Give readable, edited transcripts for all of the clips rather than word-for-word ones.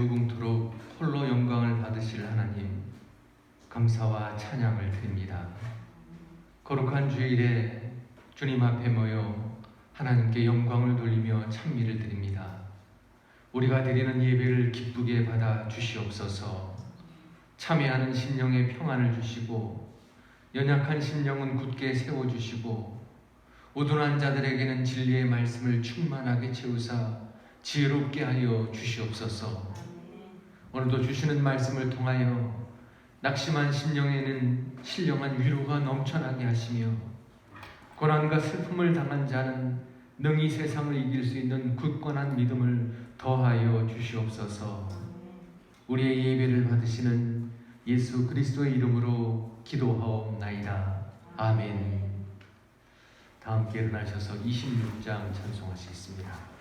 무궁토록 홀로 영광을 받으실 하나님, 감사와 찬양을 드립니다. 거룩한 주일에 주님 앞에 모여 하나님께 영광을 돌리며 찬미를 드립니다. 우리가 드리는 예배를 기쁘게 받아 주시옵소서. 참회하는 심령에 평안을 주시고 연약한 심령은 굳게 세워주시고 우둔한 자들에게는 진리의 말씀을 충만하게 채우사 지혜롭게 하여 주시옵소서. 오늘도 주시는 말씀을 통하여 낙심한 심령에는 신령한 위로가 넘쳐나게 하시며 고난과 슬픔을 당한 자는 능히 세상을 이길 수 있는 굳건한 믿음을 더하여 주시옵소서. 우리의 예배를 받으시는 예수 그리스도의 이름으로 기도하옵나이다. 아멘. 다 함께 일어나셔서 26장 찬송하시겠습니다.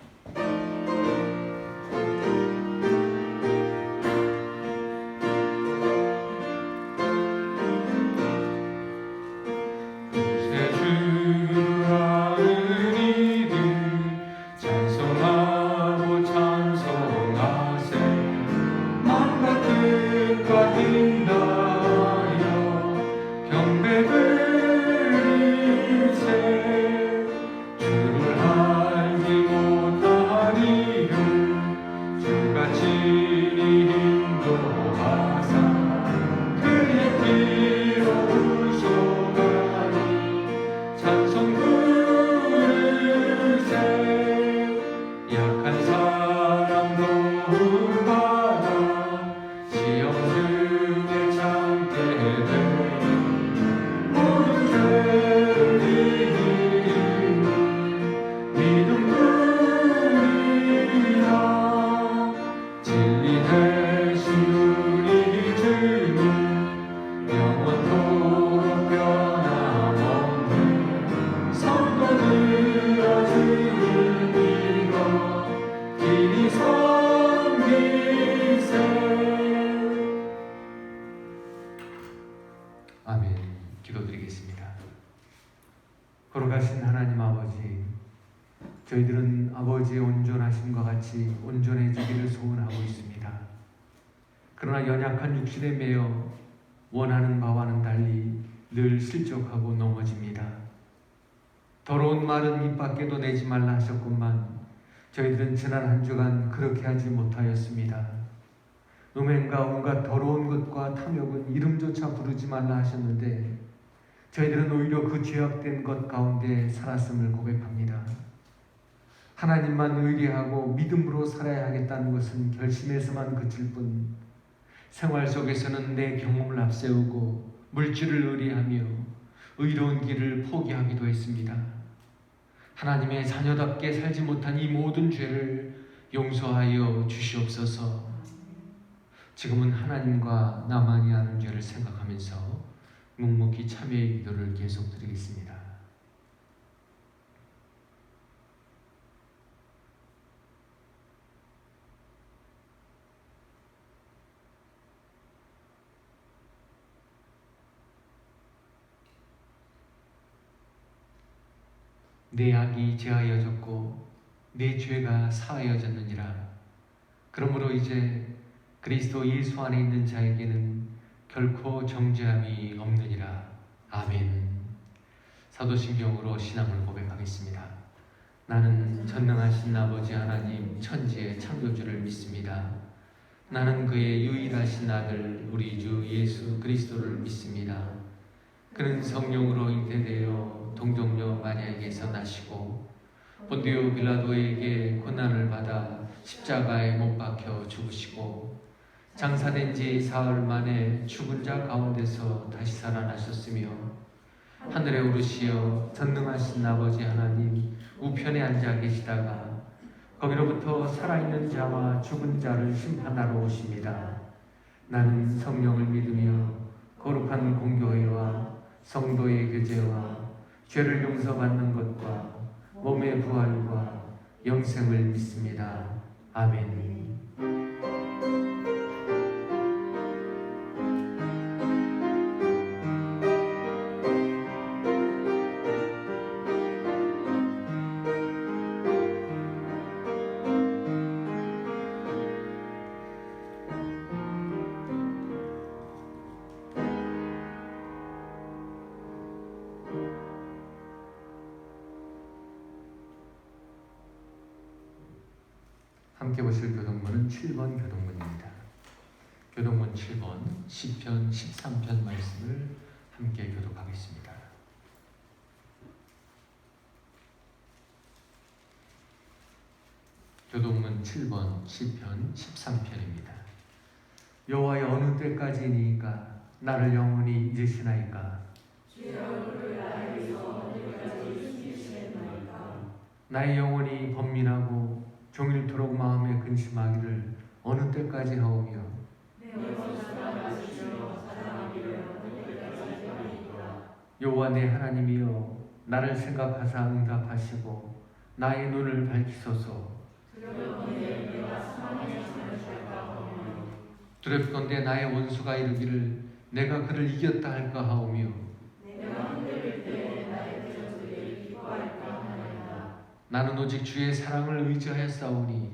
아멘. 기도드리겠습니다. 거룩하신 하나님 아버지, 저희들은 아버지의 온전하심과 같이 온전해지기를 소원하고 있습니다. 그러나 연약한 육신에 매여 원하는 바와는 달리 늘 실족하고 넘어집니다. 더러운 말은 입 밖에도 내지 말라 하셨건만 저희들은 지난 한 주간 그렇게 하지 못하였습니다. 음행과 온갖 더러운 것과 탐욕은 이름조차 부르지 말라 하셨는데 저희들은 오히려 그 죄악된 것 가운데 살았음을 고백합니다. 하나님만 의뢰하고 믿음으로 살아야 하겠다는 것은 결심에서만 그칠 뿐 생활 속에서는 내 경험을 앞세우고 물질을 의뢰하며 의로운 길을 포기하기도 했습니다. 하나님의 자녀답게 살지 못한 이 모든 죄를 용서하여 주시옵소서. 지금은 하나님과 나만이 아는 죄를 생각하면서 묵묵히 참회의 기도를 계속 드리겠습니다. 내 악이 제하여졌고 내 죄가 사하여졌느니라. 그러므로 이제 그리스도 예수 안에 있는 자에게는 결코 정죄함이 없느니라. 아멘. 사도신경으로 신앙을 고백하겠습니다. 나는 전능하신 아버지 하나님 천지의 창조주를 믿습니다. 나는 그의 유일하신 아들 우리 주 예수 그리스도를 믿습니다. 그는 성령으로 잉태되어 동정녀 마리아에게서 나시고 본디오 빌라도에게 고난을 받아 십자가에 못 박혀 죽으시고 장사된 지 사흘 만에 죽은 자 가운데서 다시 살아나셨으며 하늘에 오르시어 전능하신 아버지 하나님 우편에 앉아 계시다가 거기로부터 살아있는 자와 죽은 자를 심판하러 오십니다. 나는 성령을 믿으며 거룩한 공교회와 성도의 교제와 죄를 용서받는 것과 몸의 부활과 영생을 믿습니다. 아멘. 함께 보실 교동문은 7번 교동문입니다. 교동문 7번 시편 13편 말씀을 함께 교독하겠습니다. 교동문 7번 시편 13편입니다. 여호와여, 어느 때까지니까 나를 영원히 잊으시나이까? 나의 영혼이 번민하고 종일토록 마음에 근심하기를 어느 때까지 하오며, 여호와 내 하나님이여, 나를 생각하사 응답하시고 나의 눈을 밝히소서. 두렵건대 나의 원수가 이르기를 내가 그를 이겼다 할까 하오며, 나는 오직 주의 사랑을 의지하였사오니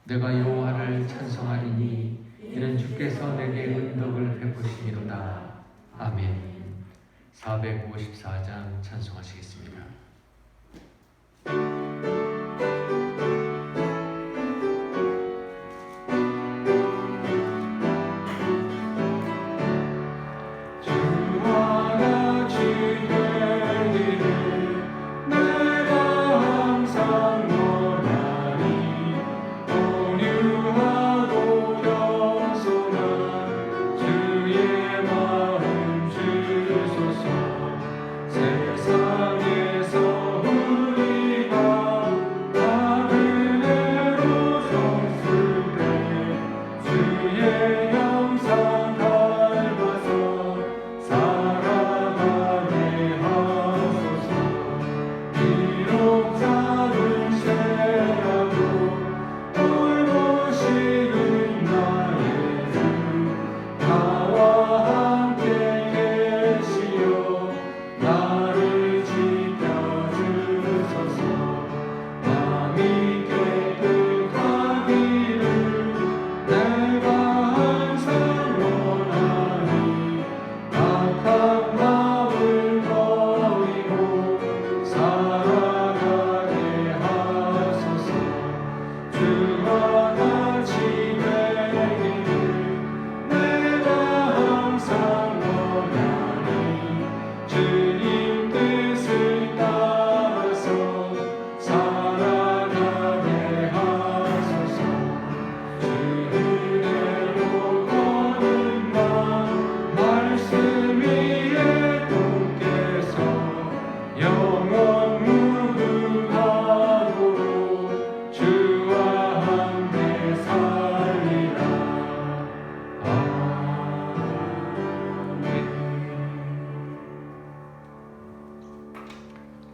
내가 여호와를 찬송하리니 이는 주께서 내게 은덕을 베푸시미로다. 아멘. 454장 찬송하시겠습니다.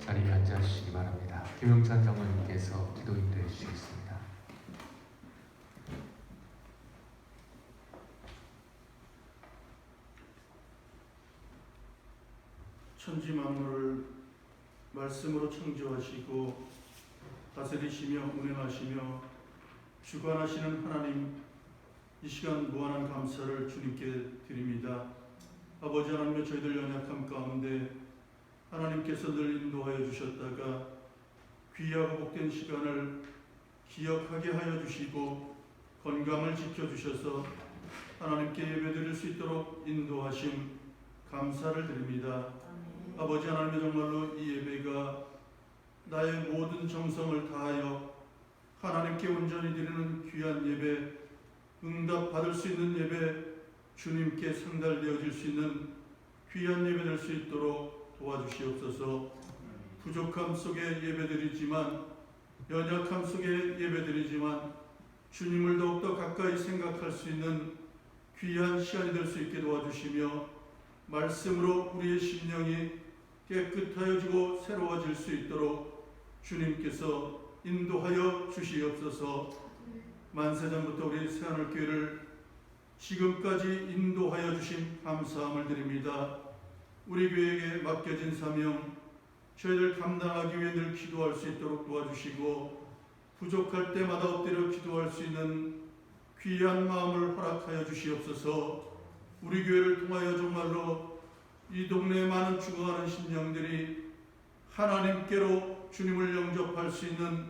자리에 앉아주시기 바랍니다. 김용찬 장로님께서 기도 인도해 주시겠습니다. 천지 만물을 말씀으로 창조하시고 다스리시며 운행하시며 주관하시는 하나님, 이 시간 무한한 감사를 주님께 드립니다. 아버지 하나님의 저희들 연약함 가운데 하나님께서 늘 인도하여 주셨다가 귀하고 복된 시간을 기억하게 하여 주시고 건강을 지켜주셔서 하나님께 예배드릴 수 있도록 인도하심 감사를 드립니다. 아버지 하나님의 정말로 이 예배가 나의 모든 정성을 다하여 하나님께 온전히 드리는 귀한 예배, 응답 받을 수 있는 예배, 주님께 상달되어질 수 있는 귀한 예배 될 수 있도록 도와주시옵소서. 부족함 속에 예배드리지만, 연약함 속에 예배드리지만 주님을 더욱더 가까이 생각할 수 있는 귀한 시간이 될 수 있게 도와주시며, 말씀으로 우리의 심령이 깨끗하여지고 새로워질 수 있도록 주님께서 인도하여 주시옵소서. 만세전부터 우리 새하늘교회를 지금까지 인도하여 주신 감사함을 드립니다. 우리 교회에게 맡겨진 사명, 저희들 감당하기 위해 늘 기도할 수 있도록 도와주시고, 부족할 때마다 엎드려 기도할 수 있는 귀한 마음을 허락하여 주시옵소서. 우리 교회를 통하여 정말로 이 동네에 많은 죽어가는 심령들이 하나님께로 주님을 영접할 수 있는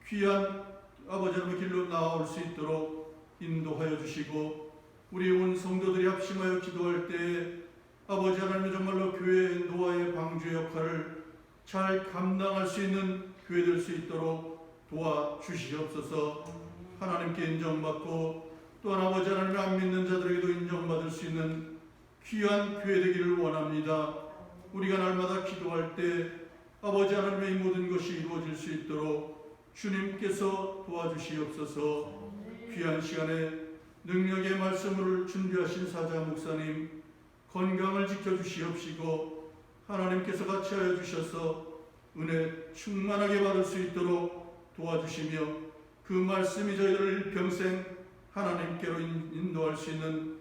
귀한 아버지 하나님의 길로 나아올 수 있도록 인도하여 주시고, 우리 온 성도들이 합심하여 기도할 때에 아버지 하나님의 정말로 교회의 노아의 방주 역할을 잘 감당할 수 있는 교회 될 수 있도록 도와주시옵소서. 하나님께 인정받고 또한 아버지 하나님을 안 믿는 자들에게도 인정받을 수 있는 귀한 교회 되기를 원합니다. 우리가 날마다 기도할 때 아버지 하나님의 이 모든 것이 이루어질 수 있도록 주님께서 도와주시옵소서. 귀한 시간에 능력의 말씀을 준비하신 사자 목사님 건강을 지켜주시옵시고, 하나님께서 같이 하여 주셔서 은혜 충만하게 받을 수 있도록 도와주시며, 그 말씀이 저희들을 일평생 하나님께로 인도할 수 있는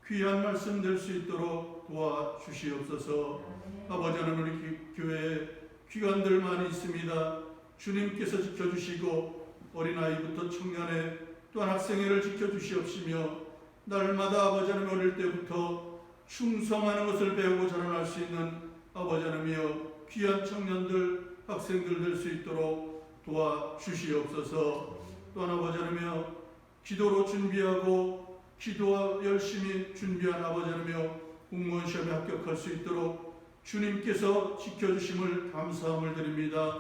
귀한 말씀 될 수 있도록 도와주시옵소서. 아버지 하나님, 우리 교회에 귀관들 많이 있습니다. 주님께서 지켜주시고 어린아이부터 청년에 또한 학생회를 지켜주시옵시며, 날마다 아버지 하나님 어릴 때부터 충성하는 것을 배우고 자라날 수 있는 아버지 하나님이여 귀한 청년들, 학생들 될 수 있도록 도와주시옵소서. 또한 아버지 하나님이여 기도로 준비하고 기도와 열심히 준비한 아버지 하나님이여 공무원 시험에 합격할 수 있도록 주님께서 지켜주심을 감사함을 드립니다.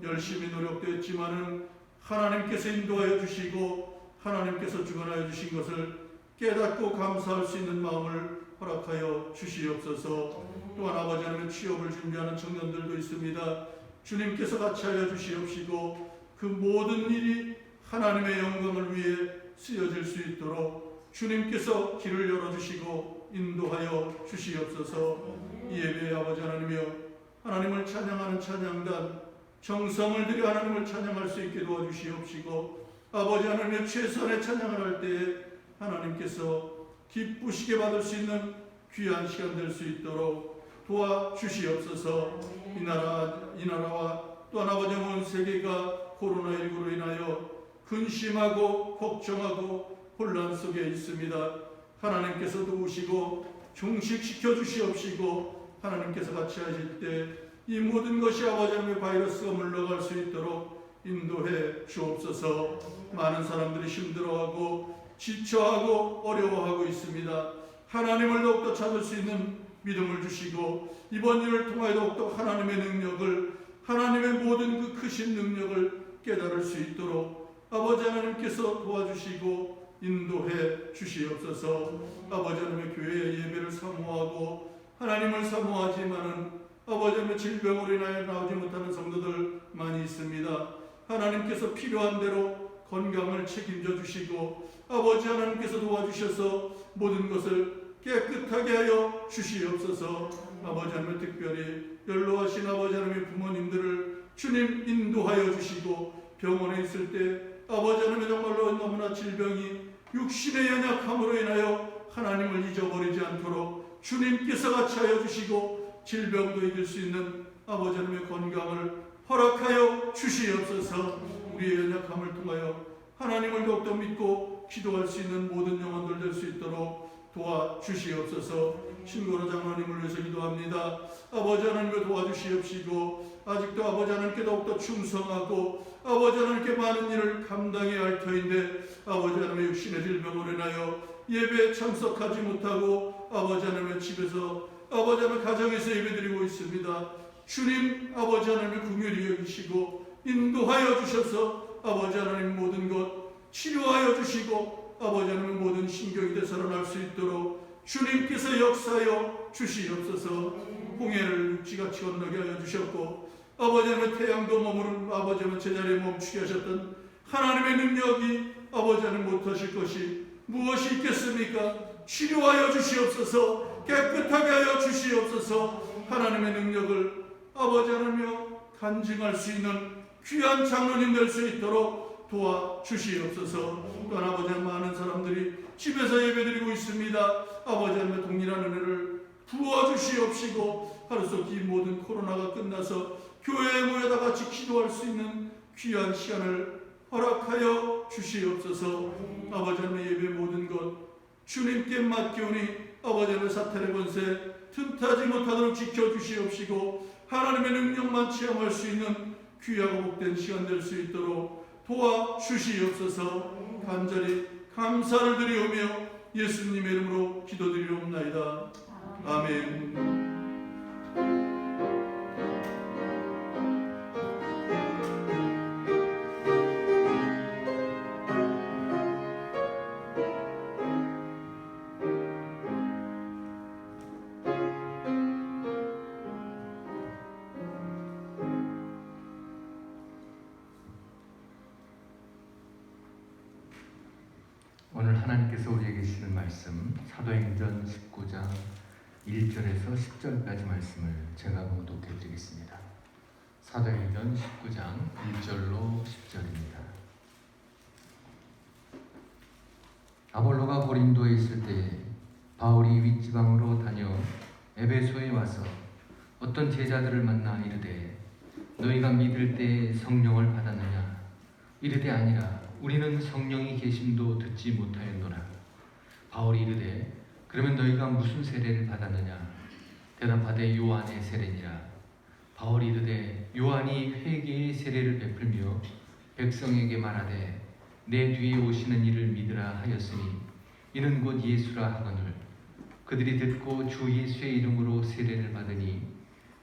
열심히 노력되었지만은 하나님께서 인도하여 주시고 하나님께서 주관하여 주신 것을 깨닫고 감사할 수 있는 마음을 허락하여 주시옵소서. 또한 아버지 하나님의 취업을 준비하는 청년들도 있습니다. 주님께서 같이 하여 주시옵시고 그 모든 일이 하나님의 영광을 위해 쓰여질 수 있도록 주님께서 길을 열어주시고 인도하여 주시옵소서. 이 예배에 아버지 하나님이여 하나님을 찬양하는 찬양단 정성을 들여 하나님을 찬양할 수 있게 도와주시옵시고, 아버지 하나님의 최선의 찬양을 할 때에 하나님께서 기쁘시게 받을 수 있는 귀한 시간 될 수 있도록 도와주시옵소서. 이 나라와 또한 아버지 온 세계가 코로나19로 인하여 근심하고 걱정하고 혼란 속에 있습니다. 하나님께서 도우시고 종식시켜 주시옵시고, 하나님께서 같이 하실 때 이 모든 것이 아버지 하나님의 바이러스가 물러갈 수 있도록 인도해 주옵소서. 많은 사람들이 힘들어하고 지쳐하고 어려워하고 있습니다. 하나님을 더욱더 찾을 수 있는 믿음을 주시고, 이번 일을 통하여 더욱더 하나님의 능력을, 하나님의 모든 그 크신 능력을 깨달을 수 있도록 아버지 하나님께서 도와주시고 인도해 주시옵소서. 아버지 하나님의 교회의 예배를 사모하고 하나님을 사모하지만은 아버지 하나님의 질병으로 인하여 나오지 못하는 성도들 많이 있습니다. 하나님께서 필요한 대로 건강을 책임져 주시고 아버지 하나님께서 도와주셔서 모든 것을 깨끗하게 하여 주시옵소서. 아버지 하나님 특별히 연로하신 아버지 하나님의 부모님들을 주님 인도하여 주시고, 병원에 있을 때 아버지 하나님의 정말로 너무나 질병이 육신의 연약함으로 인하여 하나님을 잊어버리지 않도록 주님께서 같이 하여 주시고 질병도 이길 수 있는 아버지 하나님의 건강을 허락하여 주시옵소서. 우리의 연약함을 통하여 하나님을 더욱더 믿고 기도할 수 있는 모든 영혼들 될 수 있도록 도와주시옵소서. 신고로 장로님을 위해서 기도합니다. 아버지 하나님을 도와주시옵시고, 아직도 아버지 하나님께 더욱더 충성하고 아버지 하나님께 많은 일을 감당해야 할 터인데 아버지 하나님의 육신의 질병으로 인하여 예배에 참석하지 못하고 아버지 하나님의 집에서 아버지 하나님의 가정에서 예배드리고 있습니다. 주님 아버지 하나님의 긍휼히 여기시고 인도하여 주셔서 아버지 하나님 모든 것 치료하여 주시고 아버지 하나님의 모든 신경이 되살아날 수 있도록 주님께서 역사하여 주시옵소서. 홍해를 육지같이 건너게 하여 주셨고 아버지 하나님의 태양도 머무는 아버지 하나님 제자리에 멈추게 하셨던 하나님의 능력이 아버지 하나님 못하실 것이 무엇이 있겠습니까? 치료하여 주시옵소서. 깨끗하게 하여 주시옵소서. 하나님의 능력을 아버지 하나님이여 간증할 수 있는 귀한 장로님 될 수 있도록 도와주시옵소서. 또한 아버지 하나님 많은 사람들이 집에서 예배드리고 있습니다. 아버지 하나님의 동일한 은혜를 부어주시옵시고 하루속 이 모든 코로나가 끝나서 교회에 모여다 같이 기도할 수 있는 귀한 시간을 허락하여 주시옵소서. 아버지 하나님의 예배 모든 것 주님께 맡기오니 아버지 하나님의 사탄의 권세 틈타지 못하도록 지켜주시옵시고 하나님의 능력만 체험할 수 있는 귀하고 복된 시간 될 수 있도록 도와주시옵소서. 간절히 감사를 드리오며 예수님의 이름으로 기도드리옵나이다. 아멘. 오늘 하나님께서 우리에게 주시는 말씀 사도행전 19장 1절에서 10절까지 말씀을 제가 봉독해 드리겠습니다. 사도행전 19장 1절로 10절입니다. 아볼로가 고린도에 있을 때 바울이 윗지방으로 다녀 에베소에 와서 어떤 제자들을 만나 이르되 너희가 믿을 때 성령을 받았느냐? 이르되 아니라 우리는 성령이 계심도 듣지 못하였노라. 바울이 이르되 그러면 너희가 무슨 세례를 받았느냐? 대답하되 요한의 세례니라. 바울이 이르되 요한이 회개의 세례를 베풀며 백성에게 말하되 내 뒤에 오시는 이를 믿으라 하였으니 이는 곧 예수라 하거늘 그들이 듣고 주 예수의 이름으로 세례를 받으니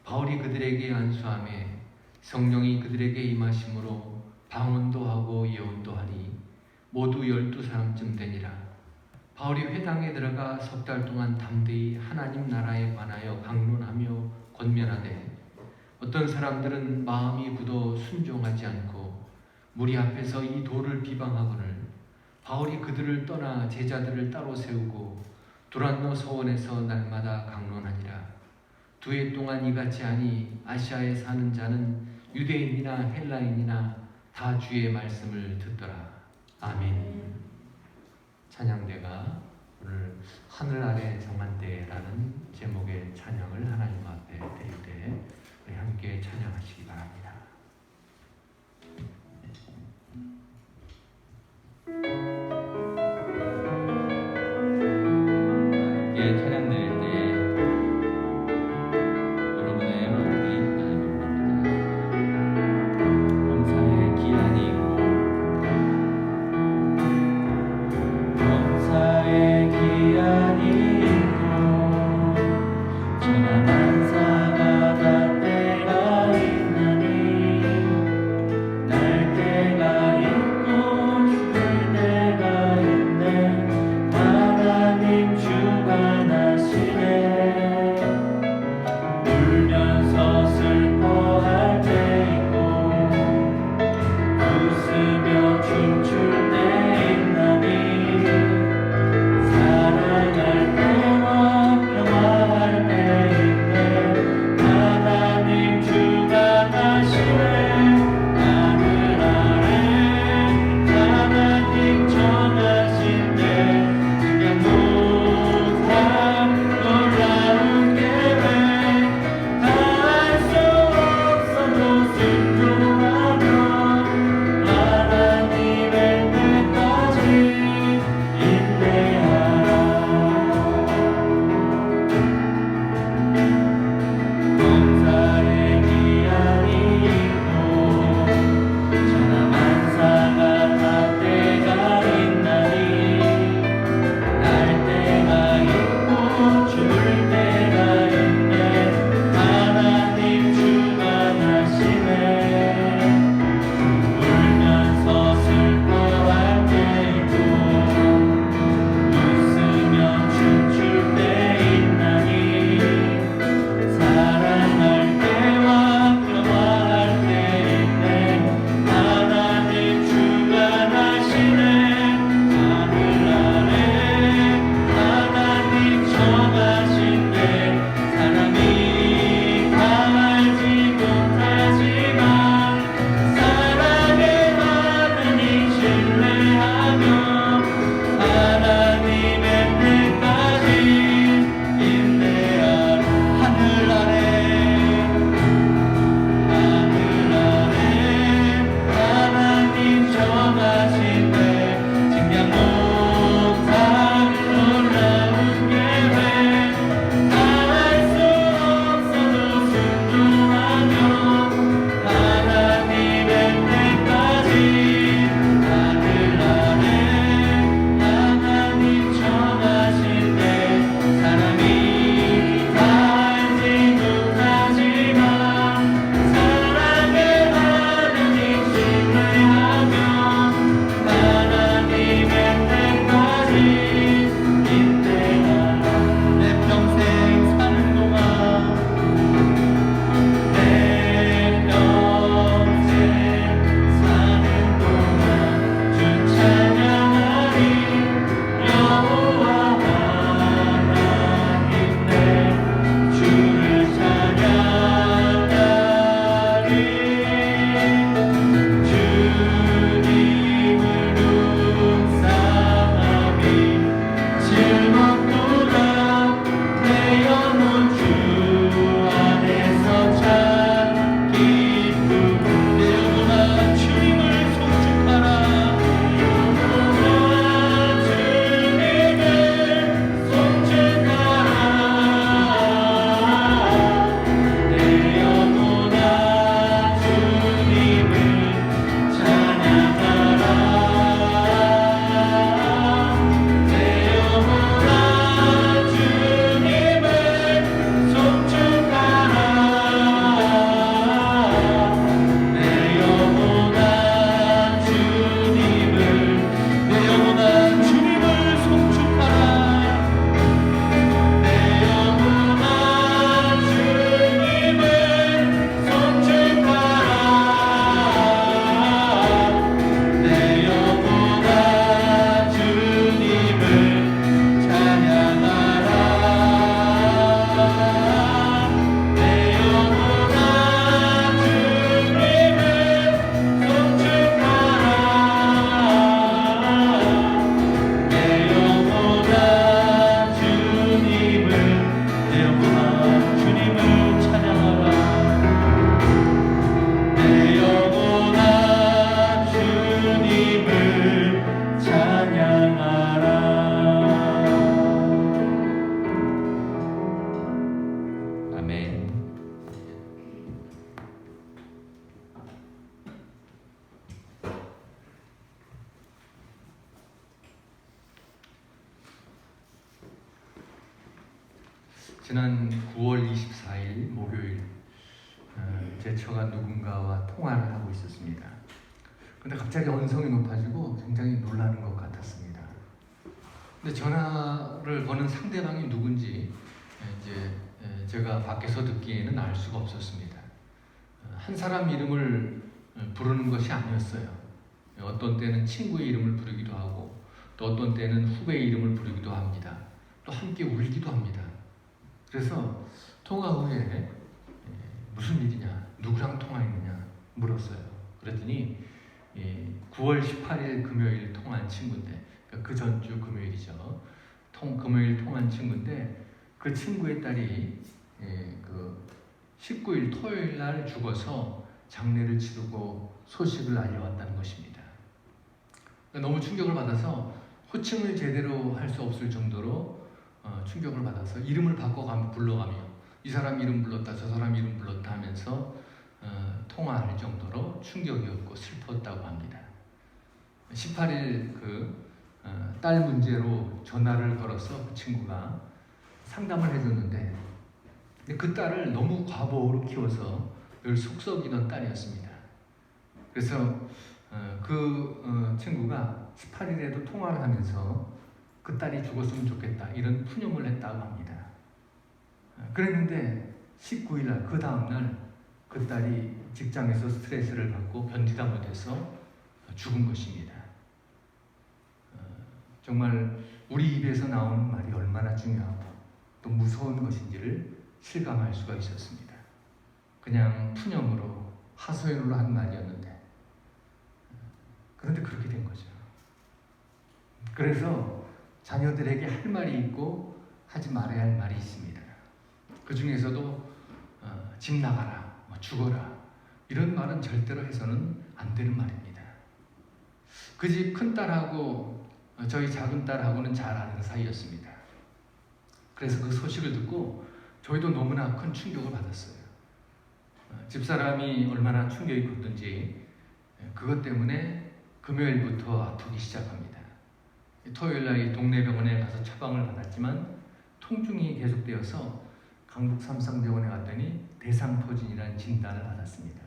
바울이 그들에게 안수하매 성령이 그들에게 임하심으로 방언도 하고 예언도 하니 모두 12사람쯤 되니라. 바울이 회당에 들어가 석 달 동안 담대히 하나님 나라에 관하여 강론하며 권면하되 어떤 사람들은 마음이 굳어 순종하지 않고 무리 앞에서 이 도를 비방하거늘 바울이 그들을 떠나 제자들을 따로 세우고 두란노 서원에서 날마다 강론하니라. 2해 동안 이같이 하니 아시아에 사는 자는 유대인이나 헬라인이나 다 주의 말씀을 듣더라. 아멘. 찬양대가 오늘 하늘 아래 정한대라는 제목의 찬양을 하나님 앞에 드릴 때 우리 함께 찬양하시기 바랍니다. 함께 찬양 드릴 때 여러분의 마음이 하나님을 부릅니다. 범사의 기한이 있고 범사의 기한이 있고 천하 만사가 다 때가 있나니 지난 9월 24일 목요일 제 처가 누군가와 통화를 하고 있었습니다. 근데 갑자기 언성이 높아지고 굉장히 놀라는 것 같았습니다. 근데 전화를 거는 상대방이 누군지 이제 제가 밖에서 듣기에는 알 수가 없었습니다. 한 사람 이름을 부르는 것이 아니었어요. 어떤 때는 친구의 이름을 부르기도 하고 또 어떤 때는 후배의 이름을 부르기도 합니다. 또 함께 울기도 합니다. 그래서 통화 후에 무슨 일이냐, 누구랑 통화했느냐 물었어요. 그랬더니 9월 18일 금요일 통화한 친구인데, 그 전주 금요일이죠. 금요일 통화한 친구인데 그 친구의 딸이 그 19일 토요일 날 죽어서 장례를 치르고 소식을 알려왔다는 것입니다. 너무 충격을 받아서 호칭을 제대로 할 수 없을 정도로 충격을 받아서 이름을 바꿔가며 불러가며 이 사람 이름 불렀다 저 사람 이름 불렀다 하면서 통화할 정도로 충격이었고 슬펐다고 합니다. 18일 딸 문제로 전화를 걸어서 그 친구가 상담을 해줬는데 그 딸을 너무 과보호로 키워서 늘 속 썩이던 딸이었습니다. 그래서 그 친구가 18일에도 통화를 하면서 그 딸이 죽었으면 좋겠다 이런 푸념을 했다고 합니다. 그랬는데 19일 날 그 다음날 그 딸이 직장에서 스트레스를 받고 견디다 못해서 죽은 것입니다. 정말 우리 입에서 나오는 말이 얼마나 중요하고 또 무서운 것인지를 실감할 수가 있었습니다. 그냥 푸념으로 하소연으로 한 말이었는데 그런데 그렇게 된 거죠. 그래서 자녀들에게 할 말이 있고 하지 말아야 할 말이 있습니다. 그 중에서도 집 나가라, 죽어라 이런 말은 절대로 해서는 안 되는 말입니다. 그 집 큰딸하고 저희 작은 딸하고는 잘 아는 사이였습니다. 그래서 그 소식을 듣고 저희도 너무나 큰 충격을 받았어요. 집사람이 얼마나 충격이 컸던지 그것 때문에 금요일부터 아프기 시작합니다. 토요일날 동네 병원에 가서 처방을 받았지만 통증이 계속되어서 강북 삼성병원에 갔더니 대상포진이라는 진단을 받았습니다.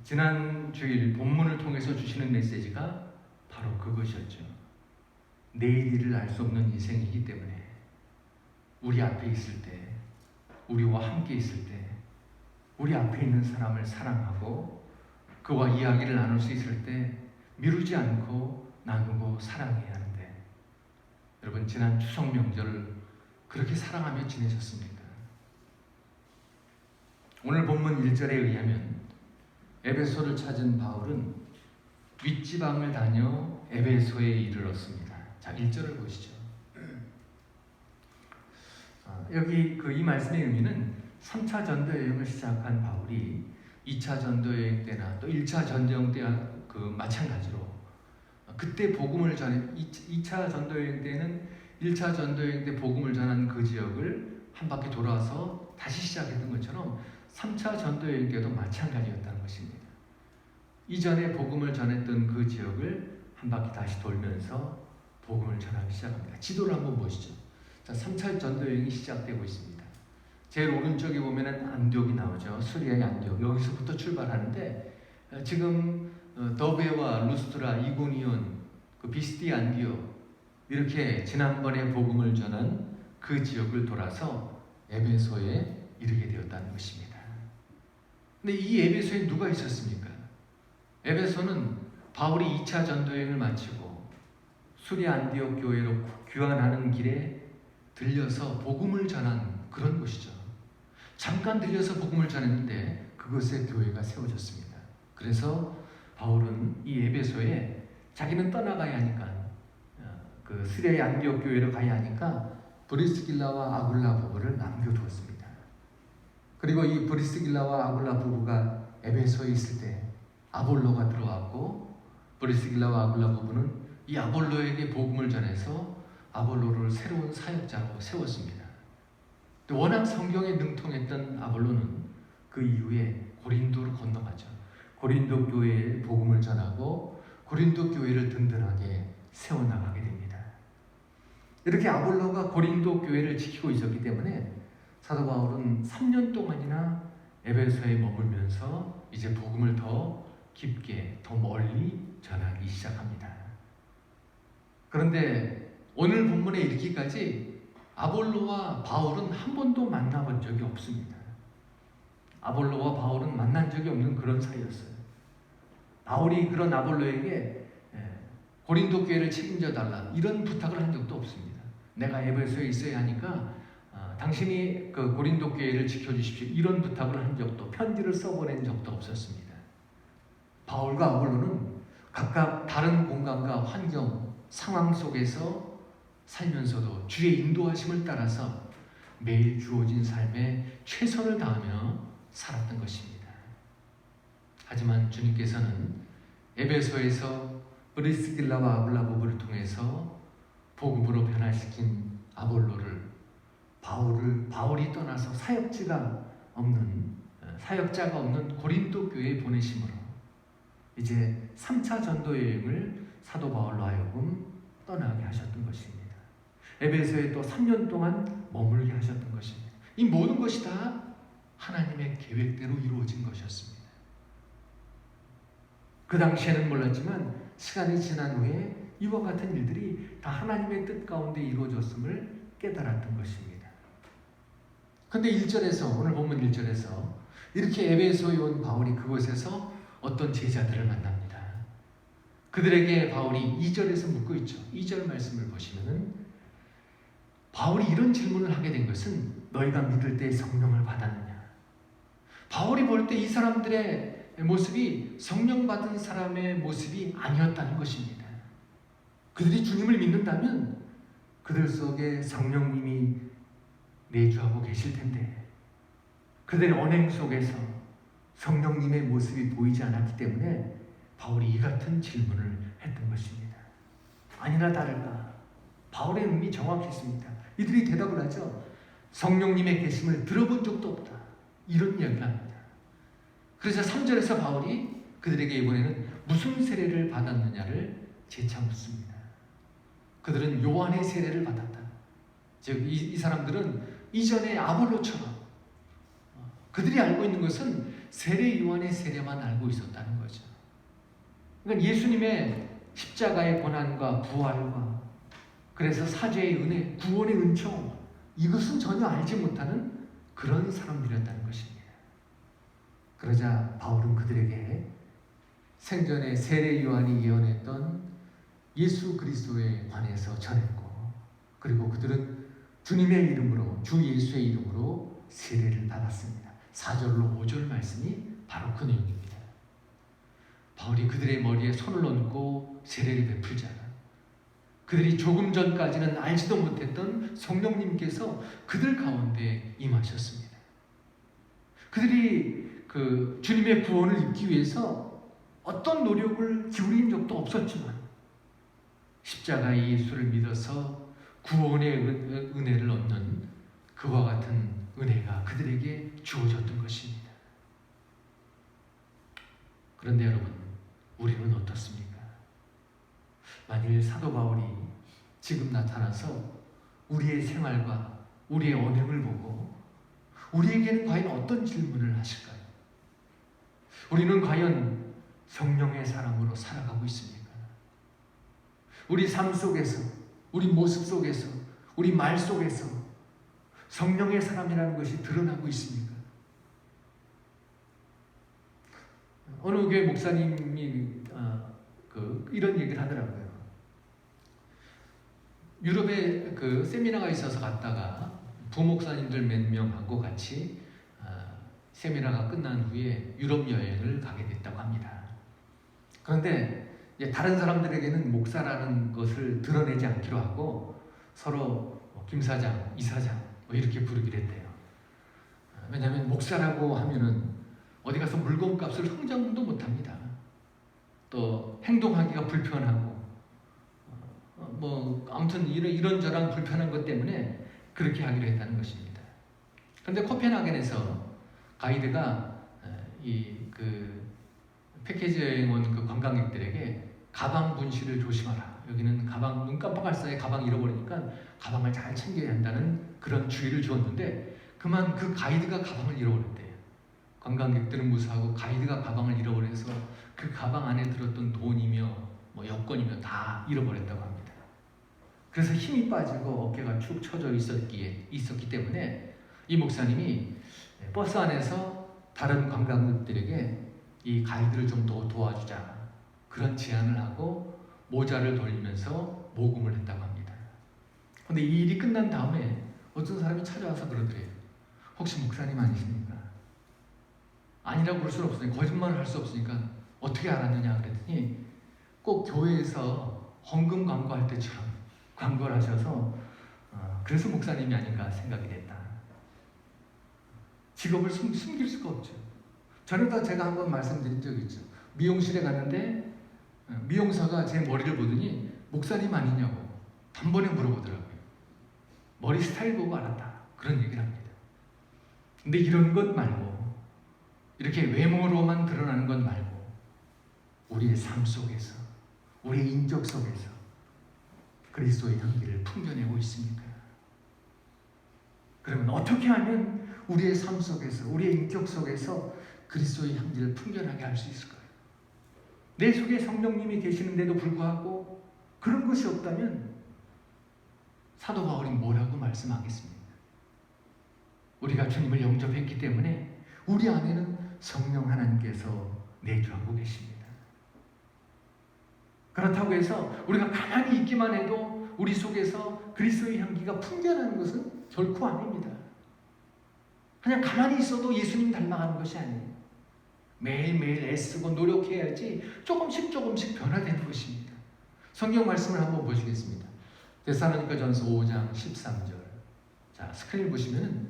지난 주일 본문을 통해서 주시는 메시지가 바로 그것이었죠. 내일 일을 알 수 없는 인생이기 때문에 우리 앞에 있을 때, 우리와 함께 있을 때, 우리 앞에 있는 사람을 사랑하고 그와 이야기를 나눌 수 있을 때 미루지 않고 나누고 사랑해야 하는데 여러분 지난 추석 명절을 그렇게 사랑하며 지내셨습니까? 오늘 본문 1절에 의하면 에베소를 찾은 바울은 윗지방을 다녀 에베소에 이르렀습니다. 자, 1절을 보시죠. 여기 이 말씀의 의미는 3차 전도 여행을 시작한 바울이 2차 전도 여행 때나 또 1차 전도 여행 때와 마찬가지로 그때 복음을 전해 2차 전도 여행 때는 1차 전도 여행 때 복음을 전한 그 지역을 한 바퀴 돌아서 다시 시작했던 것처럼 3차 전도 여행 때도 마찬가지였다는 것입니다. 이전에 복음을 전했던 그 지역을 한 바퀴 다시 돌면서 복음을 전하기 시작합니다. 지도를 한번 보시죠. 자, 3차 전도 여행이 시작되고 있습니다. 제일 오른쪽에 보면은 안디옥이 나오죠. 수리아의 안디옥. 여기서부터 출발하는데 지금 더베와 루스트라, 이고니온, 비스디 안디옥 이렇게 지난번에 복음을 전한 그 지역을 돌아서 에베소에 이르게 되었다는 것입니다. 근데 이 에베소에 누가 있었습니까? 에베소는 바울이 2차 전도여행을 마치고 수리아 안디옥 교회로 귀환하는 길에 들려서 복음을 전한 그런 곳이죠. 잠깐 들려서 복음을 전했는데 그곳에 교회가 세워졌습니다. 그래서 바울은 이 에베소에 자기는 떠나가야 하니까 그 수리아의 안디옥 교회로 가야 하니까 브리스길라와 아굴라 부부를 남겨두었습니다. 그리고 이 브리스길라와 아굴라 부부가 에베소에 있을 때 아볼로가 들어왔고 브리스길라와 아굴라 부부는 이 아볼로에게 복음을 전해서 아볼로를 새로운 사역자로 세웠습니다. 또 워낙 성경에 능통했던 아볼로는 그 이후에 고린도로 건너가죠. 고린도 교회에 복음을 전하고 고린도 교회를 든든하게 세워나가게 됩니다. 이렇게 아볼로가 고린도 교회를 지키고 있었기 때문에 사도 바울은 3년 동안이나 에베소에 머물면서 이제 복음을 더 깊게, 더 멀리 전하기 시작합니다. 그런데 오늘 본문에 이르기까지 아볼로와 바울은 한 번도 만나본 적이 없습니다. 아볼로와 바울은 만난 적이 없는 그런 사이였어요. 바울이 그런 아볼로에게 고린도 교회를 책임져 달라 이런 부탁을 한 적도 없습니다. 내가 에베소에 있어야 하니까 당신이 그 고린도 교회를 지켜주십시오. 이런 부탁을 한 적도, 편지를 써보낸 적도 없었습니다. 바울과 아볼로는 각각 다른 공간과 환경, 상황 속에서 살면서도 주의 인도하심을 따라서 매일 주어진 삶에 최선을 다하며 살았던 것입니다. 하지만 주님께서는 에베소에서 브리스길라와 아굴라 부부를 통해서 복음으로 변화시킨 아볼로를 바울이 떠나서 사역자가 없는 고린도 교회에 보내심으로 이제 3차 전도 여행을 사도 바울로 하여금 떠나게 하셨던 것입니다. 에베소에 또 3년 동안 머물게 하셨던 것입니다. 이 모든 것이 다 하나님의 계획대로 이루어진 것이었습니다. 그 당시에는 몰랐지만 시간이 지난 후에 이와 같은 일들이 다 하나님의 뜻 가운데 이루어졌음을 깨달았던 것입니다. 그런데 1절에서, 오늘 본문 1절에서 이렇게 에베소에 온 바울이 그곳에서 어떤 제자들을 만납니다. 그들에게 바울이 2절에서 묻고 있죠. 2절 말씀을 보시면은 바울이 이런 질문을 하게 된 것은 너희가 믿을 때 성령을 받았느냐. 바울이 볼 때 이 사람들의 모습이 성령 받은 사람의 모습이 아니었다는 것입니다. 그들이 주님을 믿는다면 그들 속에 성령님이 내주하고 계실 텐데 그들의 언행 속에서 성령님의 모습이 보이지 않았기 때문에 바울이 이 같은 질문을 했던 것입니다. 아니나 다를까 바울의 의미 정확했습니다. 이들이 대답을 하죠. 성령님의 계심을 들어본 적도 없다. 이런 이야기를 합니다. 그래서 3절에서 바울이 그들에게 이번에는 무슨 세례를 받았느냐를 재차 묻습니다. 그들은 요한의 세례를 받았다. 즉 이 사람들은 이전에 아볼로처럼 그들이 알고 있는 것은 세례 요한의 세례만 알고 있었다는 거죠. 그러니까 예수님의 십자가의 고난과 부활과 그래서 사죄의 은혜, 구원의 은총 이것은 전혀 알지 못하는 그런 사람들이었다는 것입니다. 그러자 바울은 그들에게 생전에 세례 요한이 예언했던 예수 그리스도에 관해서 전했고 그리고 그들은 주님의 이름으로 주 예수의 이름으로 세례를 받았습니다. 4절로 5절 말씀이 바로 그 내용입니다. 바울이 그들의 머리에 손을 얹고 세례를 베풀자 그들이 조금 전까지는 알지도 못했던 성령님께서 그들 가운데 임하셨습니다. 그들이 그 주님의 구원을 입기 위해서 어떤 노력을 기울인 적도 없었지만 십자가의 예수를 믿어서 구원의 은혜를 얻는 그와 같은 은혜가 그들에게 주어졌던 것입니다. 그런데 여러분, 우리는 어떻습니까? 만일 사도 바울이 지금 나타나서 우리의 생활과 우리의 언행을 보고 우리에게는 과연 어떤 질문을 하실까요? 우리는 과연 성령의 사람으로 살아가고 있습니까? 우리 삶 속에서, 우리 모습 속에서, 우리 말 속에서 성령의 사람이라는 것이 드러나고 있습니까? 어느 교회 목사님이 이런 얘기를 하더라고요. 유럽에 그 세미나가 있어서 갔다가 부목사님들 몇 명하고 같이 세미나가 끝난 후에 유럽 여행을 가게 됐다고 합니다. 그런데 다른 사람들에게는 목사라는 것을 드러내지 않기로 하고 서로 김 사장, 이 사장 이렇게 부르기로 했대요. 왜냐하면 목사라고 하면은 어디 가서 물건값을 흥정도 못합니다. 또 행동하기가 불편하고 아무튼 이런저런 불편한 것 때문에 그렇게 하기로 했다는 것입니다. 그런데 코펜하겐에서 가이드가 그 패키지 여행 온 그 관광객들에게 가방 분실을 조심하라 여기는 가방, 눈 깜빡할 사이에 가방 잃어버리니까 가방을 잘 챙겨야 한다는 그런 주의를 주었는데 그만 그 가이드가 가방을 잃어버렸대요. 관광객들은 무사하고 가이드가 가방을 잃어버려서 그 가방 안에 들었던 돈이며 뭐 여권이며 다 잃어버렸다고 합니다. 그래서 힘이 빠지고 어깨가 축 처져 있었기 때문에 이 목사님이 버스 안에서 다른 관광객들에게 이 가이드를 좀 더 도와주자 그런 제안을 하고 모자를 돌리면서 모금을 했다고 합니다. 그런데 이 일이 끝난 다음에 어떤 사람이 찾아와서 그러더래요. 혹시 목사님 아니십니까? 아니라고 그럴 수는 없으니까 거짓말을 할 수 없으니까 어떻게 알았느냐 그랬더니 꼭 교회에서 헌금 광고할 때처럼 광고를 하셔서 그래서 목사님이 아닌가 생각이 됐다. 직업을 숨길 수가 없죠. 전에도 제가 한번 말씀드린 적이 있죠. 미용실에 갔는데 미용사가 제 머리를 보더니 목사님 아니냐고 단번에 물어보더라고요. 머리 스타일 보고 알았다. 그런 얘기를 합니다. 근데 이런 것 말고 이렇게 외모로만 드러나는 것 말고 우리의 삶 속에서 우리의 인격 속에서 그리스도의 향기를 풍겨내고 있습니까? 그러면 어떻게 하면 우리의 삶 속에서 우리의 인격 속에서 그리스도의 향기를 풍겨나게 할 수 있을까요? 내 속에 성령님이 계시는데도 불구하고 그런 것이 없다면 사도 바울이 뭐라고 말씀하겠습니까? 우리가 주님을 영접했기 때문에 우리 안에는 성령 하나님께서 내주하고 계십니다. 그렇다고 해서 우리가 가만히 있기만 해도 우리 속에서 그리스도의 향기가 풍겨나는 것은 결코 아닙니다. 그냥 가만히 있어도 예수님 닮아가는 것이 아니에요. 매일매일 애쓰고 노력해야지 조금씩 변화되는 것입니다. 성경 말씀을 한번 보시겠습니다. 데살로니가전서 5장 13절. 자, 스크린 보시면은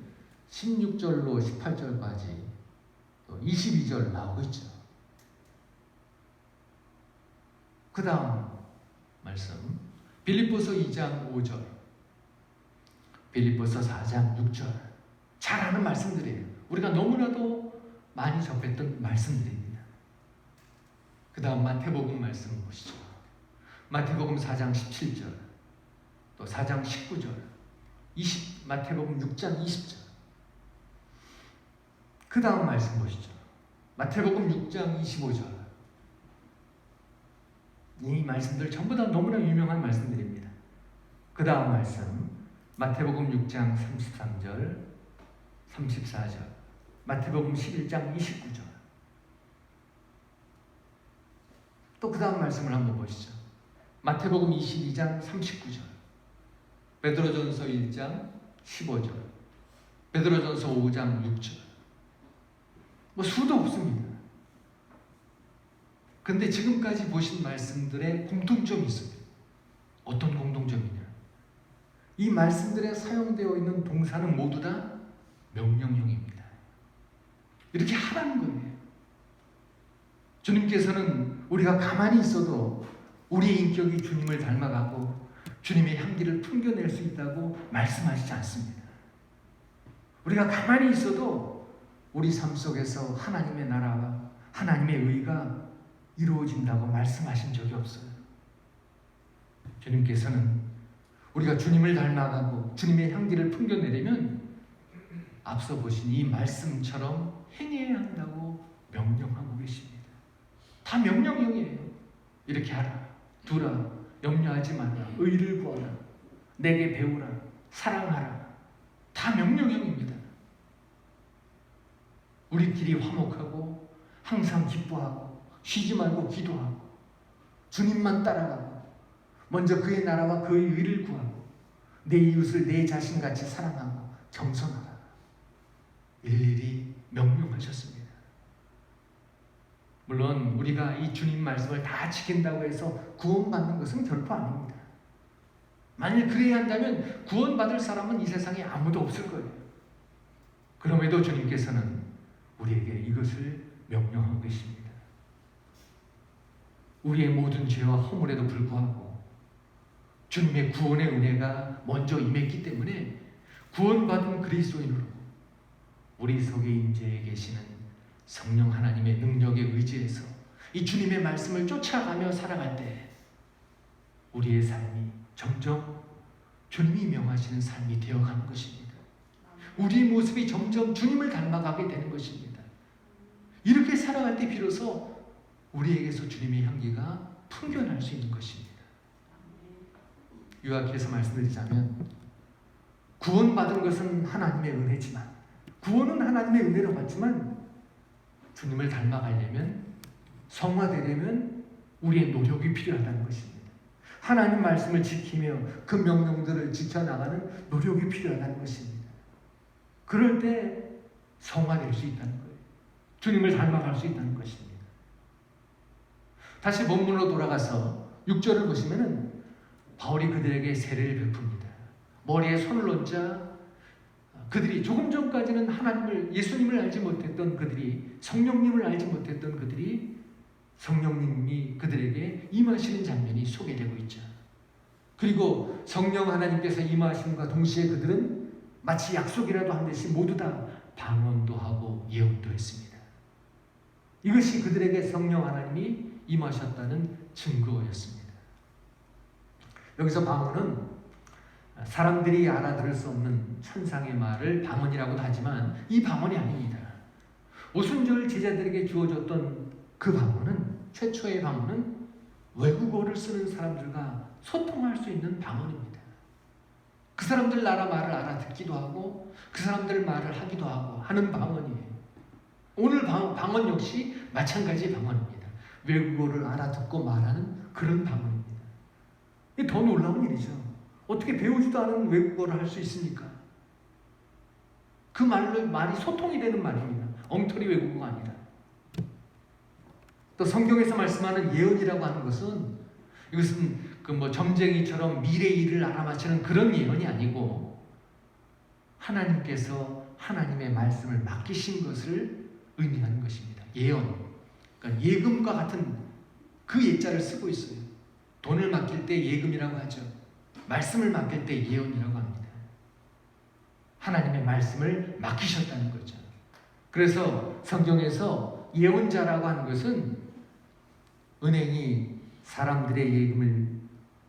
16절로 18절까지 또 22절 나오고 있죠. 그 다음 말씀 빌립보서 2장 5절, 빌립보서 4장 6절. 잘 아는 말씀들이에요. 우리가 너무나도 많이 접했던 말씀들입니다. 그 다음 마태복음 말씀 보시죠. 마태복음 4장 17절, 또 4장 19절, 마태복음 6장 20절. 그 다음 말씀 보시죠. 마태복음 6장 25절. 이 말씀들 전부 다 너무나 유명한 말씀들입니다. 그 다음 말씀 마태복음 6장 33절, 34절, 마태복음 11장 29절. 또 그 다음 말씀을 한번 보시죠. 마태복음 22장 39절, 베드로전서 1장 15절, 베드로전서 5장 6절. 뭐 수도 없습니다. 그런데 지금까지 보신 말씀들의 공통점이 있습니다. 어떤 공통점이냐? 이 말씀들에 사용되어 있는 동사는 모두 다 명령형입니다. 이렇게 하라는 거예요. 주님께서는 우리가 가만히 있어도 우리의 인격이 주님을 닮아가고 주님의 향기를 풍겨낼 수 있다고 말씀하시지 않습니다. 우리가 가만히 있어도 우리 삶 속에서 하나님의 나라와 하나님의 의가 이루어진다고 말씀하신 적이 없어요. 주님께서는 우리가 주님을 닮아가고 주님의 향기를 풍겨내려면 앞서 보신 이 말씀처럼 행해야 한다고 명령하고 계십니다. 다 명령형이에요. 이렇게 하라, 두라, 염려하지 마라, 의를 구하라, 내게 배우라, 사랑하라. 다 명령형입니다. 우리끼리 화목하고 항상 기뻐하고 쉬지 말고 기도하고 주님만 따라가고 먼저 그의 나라와 그의 의를 구하고 내 이웃을 내 자신같이 사랑하고 겸손하라. 일일이 명령하셨습니다. 물론 우리가 이 주님 말씀을 다 지킨다고 해서 구원받는 것은 결코 아닙니다. 만일 그래야 한다면 구원받을 사람은 이 세상에 아무도 없을 거예요. 그럼에도 주님께서는 우리에게 이것을 명령하고 계십니다. 우리의 모든 죄와 허물에도 불구하고 주님의 구원의 은혜가 먼저 임했기 때문에 구원받은 그리스도인으로 우리 속에 임재해 계시는 성령 하나님의 능력에 의지해서 이 주님의 말씀을 쫓아가며 살아갈 때 우리의 삶이 점점 주님이 명하시는 삶이 되어가는 것입니다. 우리의 모습이 점점 주님을 닮아가게 되는 것입니다. 이렇게 살아갈 때 비로소 우리에게서 주님의 향기가 풍겨날 수 있는 것입니다. 요약해서 말씀드리자면 구원받은 것은 하나님의 은혜지만, 구원은 하나님의 은혜로 받지만 주님을 닮아가려면, 성화되려면 우리의 노력이 필요하다는 것입니다. 하나님 말씀을 지키며 그 명령들을 지켜나가는 노력이 필요하다는 것입니다. 그럴 때 성화될 수 있다는 거예요. 주님을 닮아갈 수 있다는 것입니다. 다시 본문으로 돌아가서 6절을 보시면은 바울이 그들에게 세례를 베풉니다. 머리에 손을 얹자 그들이 조금 전까지는 하나님을, 예수님을 알지 못했던 그들이, 성령님을 알지 못했던 그들이 성령님이 그들에게 임하시는 장면이 소개되고 있죠. 그리고 성령 하나님께서 임하심과 동시에 그들은 마치 약속이라도 한 듯이 모두 다 방언도 하고 예언도 했습니다. 이것이 그들에게 성령 하나님이 임하셨다는 증거였습니다. 여기서 방언은 사람들이 알아들을 수 없는 천상의 말을 방언이라고도 하지만 이 방언이 아닙니다. 오순절 제자들에게 주어졌던 그 방언은, 최초의 방언은 외국어를 쓰는 사람들과 소통할 수 있는 방언입니다. 그 사람들 나라 말을 알아듣기도 하고 그 사람들 말을 하기도 하고 하는 방언이에요. 오늘 방언 역시 마찬가지 방언입니다. 외국어를 알아듣고 말하는 그런 방언입니다. 이게 더 놀라운 일이죠. 어떻게 배우지도 않은 외국어를 할 수 있습니까? 그 말이 소통이 되는 말입니다. 엉터리 외국어가 아니라. 또 성경에서 말씀하는 예언이라고 하는 것은, 이것은 그 점쟁이처럼 미래 일을 알아맞히는 그런 예언이 아니고 하나님께서 하나님의 말씀을 맡기신 것을 의미하는 것입니다. 예언. 그러니까 예금과 같은 그 예자를 쓰고 있어요. 돈을 맡길 때 예금이라고 하죠. 말씀을 맡길 때 예언이라고 합니다. 하나님의 말씀을 맡기셨다는 거죠. 그래서 성경에서 예언자라고 하는 것은 은행이 사람들의 예금을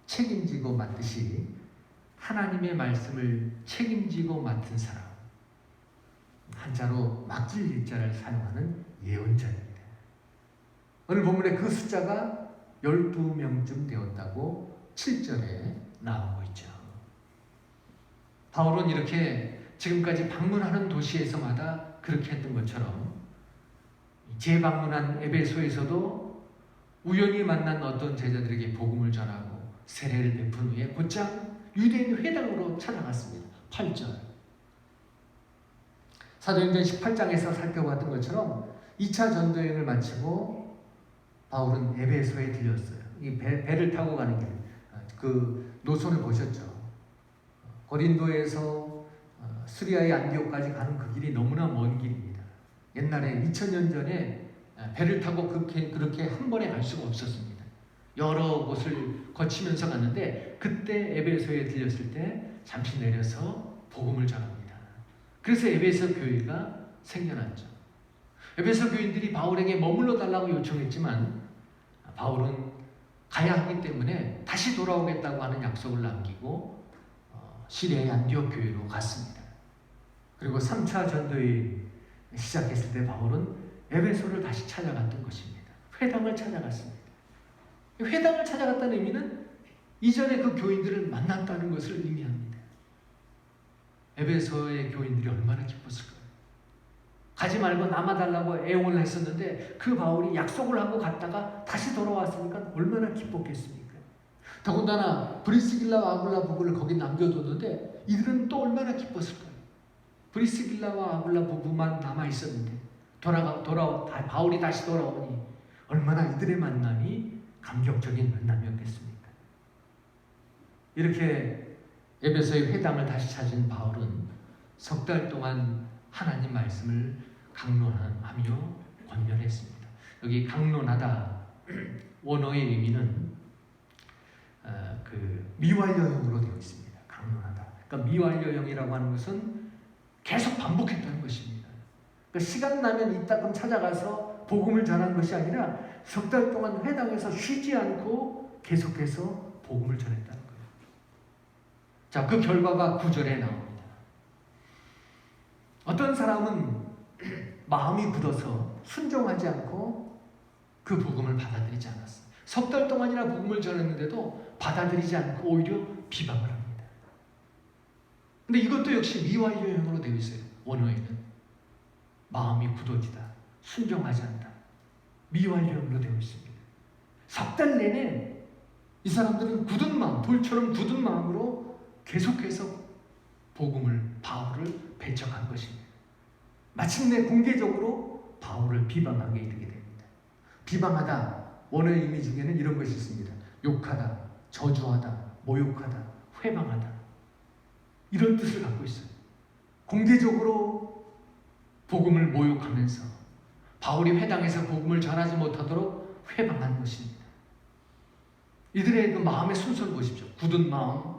책임지고 맡듯이 하나님의 말씀을 책임지고 맡은 사람, 한자로 맡길 일자를 사용하는 예언자입니다. 오늘 본문에 그 숫자가 12명쯤 되었다고 7절에 나오고 있죠. 바울은 이렇게 지금까지 방문하는 도시에서마다 그렇게 했던 것처럼 재방문한 에베소에서도 우연히 만난 어떤 제자들에게 복음을 전하고 세례를 베푼 후에 곧장 유대인 회당으로 찾아갔습니다. 8절. 사도행전 18장에서 살펴봤던 것처럼 2차 전도여행을 마치고 바울은 에베소에 들렸어요. 이 배를 타고 가는 길, 그 노선을 보셨죠. 고린도에서 수리아의 안디옥까지 가는 그 길이 너무나 먼 길입니다. 옛날에 2000년 전에 배를 타고 그렇게 한 번에 갈 수가 없었습니다. 여러 곳을 거치면서 갔는데 그때 에베소에 들렸을 때 잠시 내려서 복음을 전합니다. 그래서 에베소 교회가 생겨났죠. 에베소 교인들이 바울에게 머물러 달라고 요청했지만 바울은 가야 하기 때문에 다시 돌아오겠다고 하는 약속을 남기고 시리아의 안디옥 교회로 갔습니다. 그리고 3차 전도여행 시작했을 때 바울은 에베소를 다시 찾아갔던 것입니다. 회당을 찾아갔습니다. 회당을 찾아갔다는 의미는 이전에 그 교인들을 만났다는 것을 의미합니다. 에베소의 교인들이 얼마나 기뻤을까요? 가지 말고 남아달라고 애원을 했었는데 그 바울이 약속을 하고 갔다가 다시 돌아왔으니까 얼마나 기뻤겠습니까? 더군다나 브리스길라와 아굴라 부부를 거기 남겨뒀는데 이들은 또 얼마나 기뻤을까요? 브리스길라와 아굴라 부부만 남아있었는데 바울이 다시 돌아오니 얼마나 이들의 만남이 감격적인 만남이었겠습니까? 이렇게 에베소의 회당을 다시 찾은 바울은 석 달 동안 하나님 말씀을 강론하며 권면했습니다. 여기 강론하다 원어의 의미는 미완료형으로 되어 있습니다. 강론하다. 그러니까 미완료형이라고 하는 것은 계속 반복했다는 것입니다. 그러니까 시간 나면 이따금 찾아가서 복음을 전한 것이 아니라 석 달 동안 회당에서 쉬지 않고 계속해서 복음을 전했다는 거예요. 자, 그 결과가 9절에 나옵니다. 어떤 사람은 마음이 굳어서 순종하지 않고 그 복음을 받아들이지 않았어요. 석 달 동안이나 복음을 전했는데도 받아들이지 않고 오히려 비방을 합니다. 근데 이것도 역시 미완료형으로 되어 있어요. 원어에는 마음이 굳어지다, 순종하지 않다, 미완료형으로 되어 있습니다. 석 달 내내 이 사람들은 굳은 마음, 돌처럼 굳은 마음으로 계속해서 바울을 배척한 것입니다. 마침내 공개적으로 바울을 비방하게 이르게 됩니다. 비방하다, 원어의 의미 중에는 이런 것이 있습니다. 욕하다, 저주하다, 모욕하다, 회방하다, 이런 뜻을 갖고 있어요. 공개적으로 복음을 모욕하면서 바울이 회당에서 복음을 전하지 못하도록 회방한 것입니다. 이들의 그 마음의 순서를 보십시오. 굳은 마음,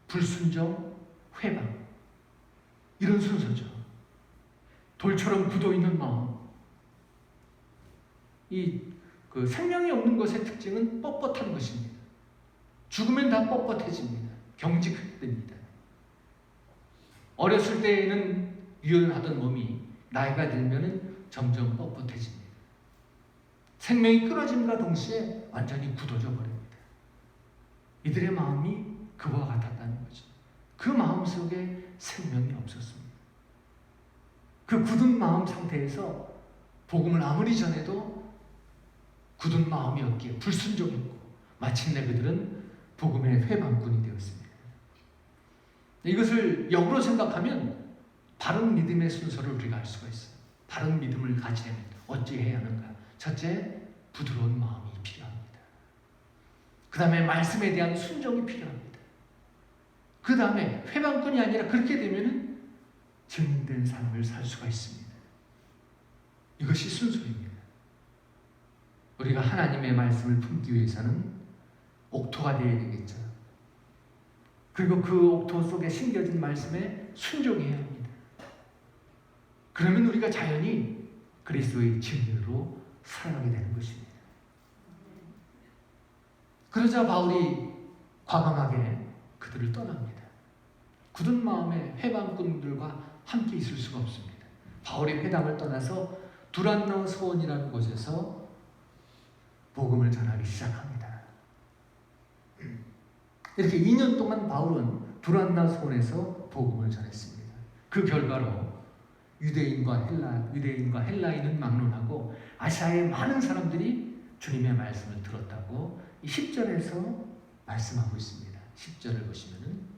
불순종, 회방, 이런 순서죠. 돌처럼 굳어있는 마음. 그 생명이 없는 것의 특징은 뻣뻣한 것입니다. 죽으면 다 뻣뻣해집니다. 경직됩니다. 어렸을 때에는 유연하던 몸이 나이가 들면 점점 뻣뻣해집니다. 생명이 끊어짐과 동시에 완전히 굳어져 버립니다. 이들의 마음이 그와 같았다는 거죠. 그 마음 속에 생명이 없었습니다. 그 굳은 마음 상태에서 복음을 아무리 전해도 굳은 마음이었기에 불순종했고 마침내 그들은 복음의 회방꾼이 되었습니다. 이것을 역으로 생각하면 바른 믿음의 순서를 우리가 알 수가 있어요. 바른 믿음을 가지려면 어찌해야 하는가? 첫째, 부드러운 마음이 필요합니다. 그 다음에 말씀에 대한 순종이 필요합니다. 그 다음에 회방꾼이 아니라 그렇게 되면 증인된 삶을 살 수가 있습니다. 이것이 순서입니다. 우리가 하나님의 말씀을 품기 위해서는 옥토가 되어야 되겠죠. 그리고 그 옥토 속에 심겨진 말씀에 순종해야 합니다. 그러면 우리가 자연히 그리스도의 증인으로 살아가게 되는 것입니다. 그러자 바울이 과감하게 그들을 떠납니다. 굳은 마음의 회방꾼들과 함께 있을 수가 없습니다. 바울이 회당을 떠나서 두란노 소원이라는 곳에서 복음을 전하기 시작합니다. 이렇게 2년 동안 바울은 두란노 소원에서 복음을 전했습니다. 그 결과로 유대인과 헬라인은 막론하고 아시아의 많은 사람들이 주님의 말씀을 들었다고 10절에서 말씀하고 있습니다. 10절을 보시면은,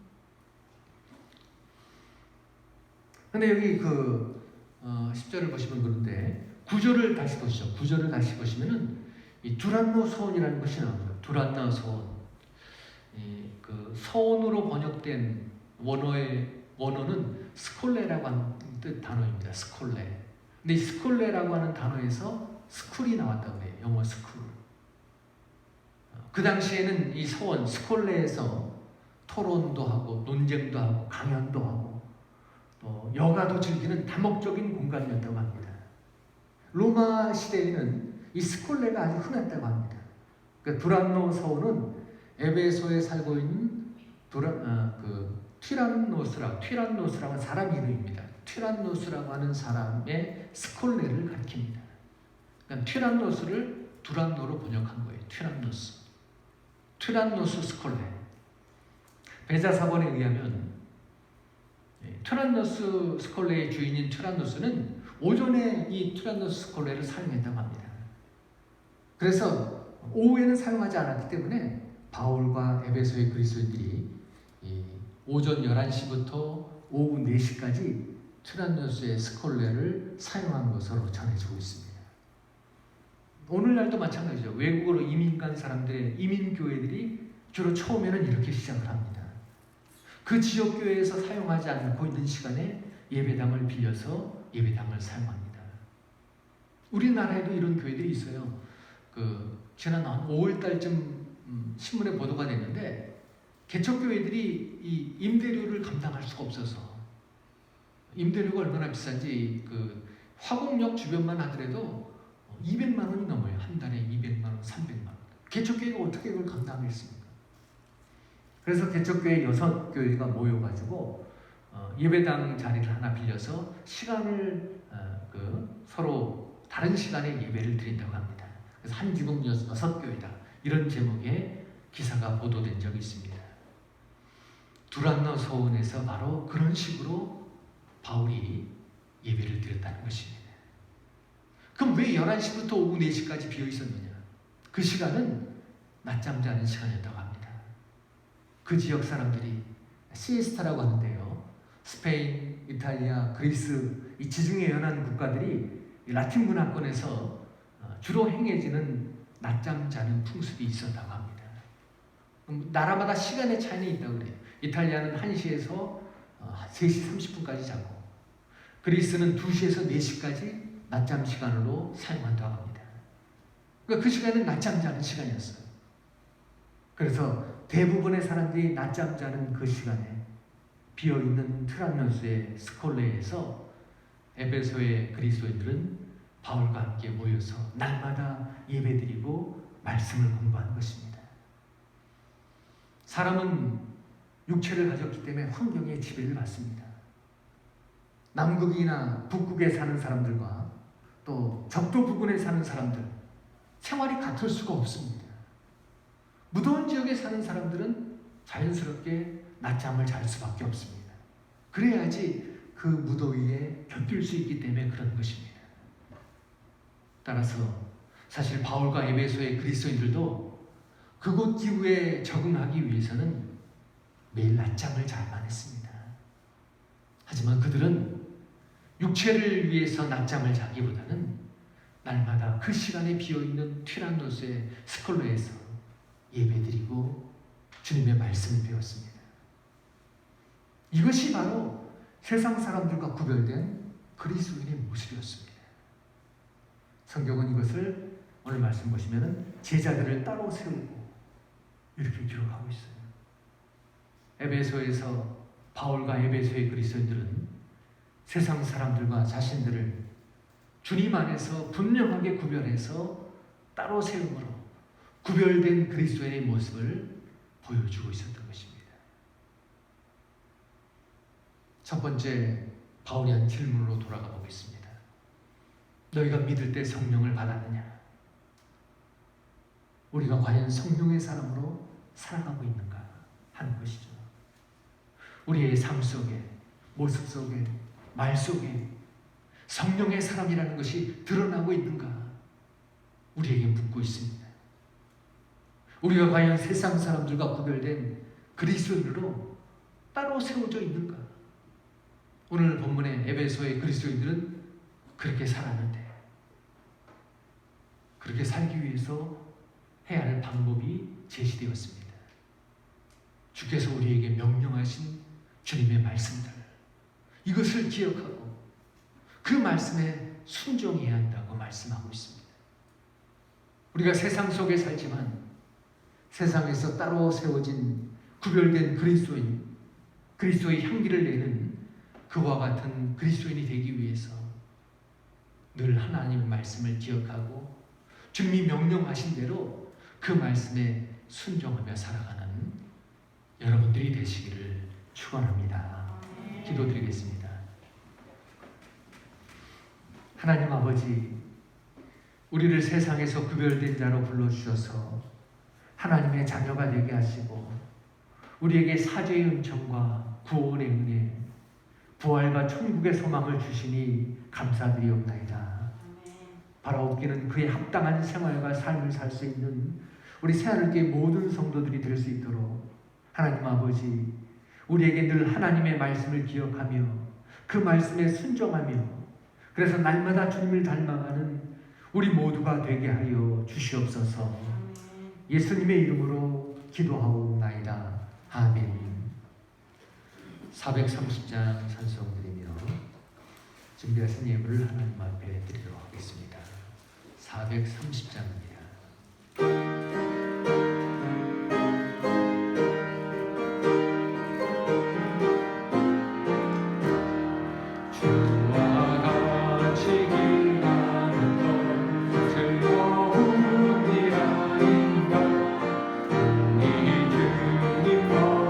근데 여기 10절을 보시면 그런데 9절을 다시 보시죠. 9절을 다시 보시면은 이 두란노 소원이라는 것이 나오죠. 두란노 소원. 그 소원으로 번역된 원어는 스콜레라고 하는 뜻 단어입니다. 스콜레. 근데 이 스콜레라고 하는 단어에서 스쿨이 나왔다고 해요. 영어 스쿨. 그 당시에는 이 소원 스콜레에서 토론도 하고 논쟁도 하고 강연도 하고 또 여가도 즐기는 다목적인 공간이었다고 합니다. 로마 시대에는 이 스콜레가 아주 흔했다고 합니다. 그러니까 두란노 서원은 에베소에 살고 있는 튀란노스라고 하는 사람 이름입니다. 튀란노스라고 하는 사람의 스콜레를 가리킵니다. 그러니까 튀란노스를 두란노로 번역한 거예요. 튀란노스 스콜레. 베자사본에 의하면 튀란노스 스콜레의 주인인 튀란노스는 오전에 이 튀란노스 스콜레를 사용했다고 합니다. 그래서 오후에는 사용하지 않았기 때문에 바울과 에베소의 그리스도인들이 오전 11시부터 오후 4시까지 튀란노스의 스콜레를 사용한 것으로 전해지고 있습니다. 오늘날도 마찬가지죠. 외국으로 이민 간 사람들의 이민교회들이 주로 처음에는 이렇게 시작을 합니다. 그 지역교회에서 사용하지 않고 있는 시간에 예배당을 빌려서 예배당을 사용합니다. 우리나라에도 이런 교회들이 있어요. 지난 한 5월달쯤 신문에 보도가 됐는데 개척교회들이 이 임대료를 감당할 수가 없어서, 임대료가 얼마나 비싼지 화곡역 주변만 하더라도 200만 원이 넘어요. 한 달에 200만 원, 300만 원. 개척교회가 어떻게 그걸 감당하겠습니까? 그래서 개척교회 6교회가 모여가지고 예배당 자리를 하나 빌려서 시간을 서로 다른 시간에 예배를 드린다고 합니다. 그래서 한 지붕 6교회다 이런 제목의 기사가 보도된 적이 있습니다. 두란노 서원에서 바로 그런 식으로 바울이 예배를 드렸다는 것입니다. 그럼 왜 11시부터 오후 4시까지 비어 있었느냐? 그 시간은 낮잠 자는 시간이었다고 합니다. 그 지역 사람들이 시에스타라고 하는데요. 스페인, 이탈리아, 그리스 이 지중해 연안 국가들이 라틴 문화권에서 주로 행해지는 낮잠 자는 풍습이 있었다고 합니다. 나라마다 시간의 차이는 있다고 그래요. 이탈리아는 1시에서 3시 30분까지 자고 그리스는 2시에서 4시까지 낮잠 시간으로 사용한다고 합니다. 그러니까 그 시간은 낮잠 자는 시간이었어요. 그래서 대부분의 사람들이 낮잠 자는 그 시간에 비어있는 트란노스의 스콜레에서 에베소의 그리스도인들은 바울과 함께 모여서 날마다 예배드리고 말씀을 공부하는 것입니다. 사람은 육체를 가졌기 때문에 환경의 지배를 받습니다. 남극이나 북극에 사는 사람들과 또 적도 부근에 사는 사람들 생활이 같을 수가 없습니다. 무더운 지역에 사는 사람들은 자연스럽게 낮잠을 잘 수밖에 없습니다. 그래야지 그 무더위에 견딜 수 있기 때문에 그런 것입니다. 따라서 사실 바울과 에베소의 그리스도인들도 그곳 기후에 적응하기 위해서는 매일 낮잠을 자야만 했습니다. 하지만 그들은 육체를 위해서 낮잠을 자기보다는 날마다 그 시간에 비어있는 튀란노스의 스콜로에서 예배드리고 주님의 말씀을 배웠습니다. 이것이 바로 세상 사람들과 구별된 그리스도인의 모습이었습니다. 성경은 이것을 오늘 말씀 보시면 제자들을 따로 세우고 이렇게 기록하고 있어요. 에베소에서 바울과 에베소의 그리스도인들은 세상 사람들과 자신들을 주님 안에서 분명하게 구별해서 따로 세움으로 구별된 그리스도인의 모습을 보여주고 있었던 것입니다. 첫 번째 바울이 한 질문으로 돌아가 보겠습니다. 너희가 믿을 때 성령을 받았느냐? 우리가 과연 성령의 사람으로 살아가고 있는가 하는 것이죠. 우리의 삶 속에, 모습 속에, 말 속에 성령의 사람이라는 것이 드러나고 있는가? 우리에게 묻고 있습니다. 우리가 과연 세상 사람들과 구별된 그리스도인으로 따로 세워져 있는가? 오늘 본문의 에베소의 그리스도인들은 그렇게 살았는데 그렇게 살기 위해서 해야 할 방법이 제시되었습니다. 주께서 우리에게 명령하신 주님의 말씀들 이것을 기억하고 그 말씀에 순종해야 한다고 말씀하고 있습니다. 우리가 세상 속에 살지만 세상에서 따로 세워진 구별된 그리스도인, 그리스도의 향기를 내는 그와 같은 그리스도인이 되기 위해서 늘 하나님의 말씀을 기억하고 주님이 명령하신 대로 그 말씀에 순종하며 살아가는 여러분들이 되시기를 축원합니다. 기도드리겠습니다. 하나님 아버지, 우리를 세상에서 구별된 자로 불러주셔서 하나님의 자녀가 되게 하시고 우리에게 사죄의 은총과 구원의 은혜, 부활과 천국의 소망을 주시니 감사드리옵나이다. 바라옵기는 그에 합당한 생활과 삶을 살 수 있는 우리 새하늘교회 모든 성도들이 될 수 있도록 하나님 아버지, 우리에게 늘 하나님의 말씀을 기억하며 그 말씀에 순종하며 그래서 날마다 주님을 닮아가는 우리 모두가 되게 하여 주시옵소서. 예수님의 이름으로 기도하옵나이다. 아멘. 430장 찬송드리며 준비하신 예물을 하나님 앞에 드리도록 하겠습니다. 430장입니다. 주님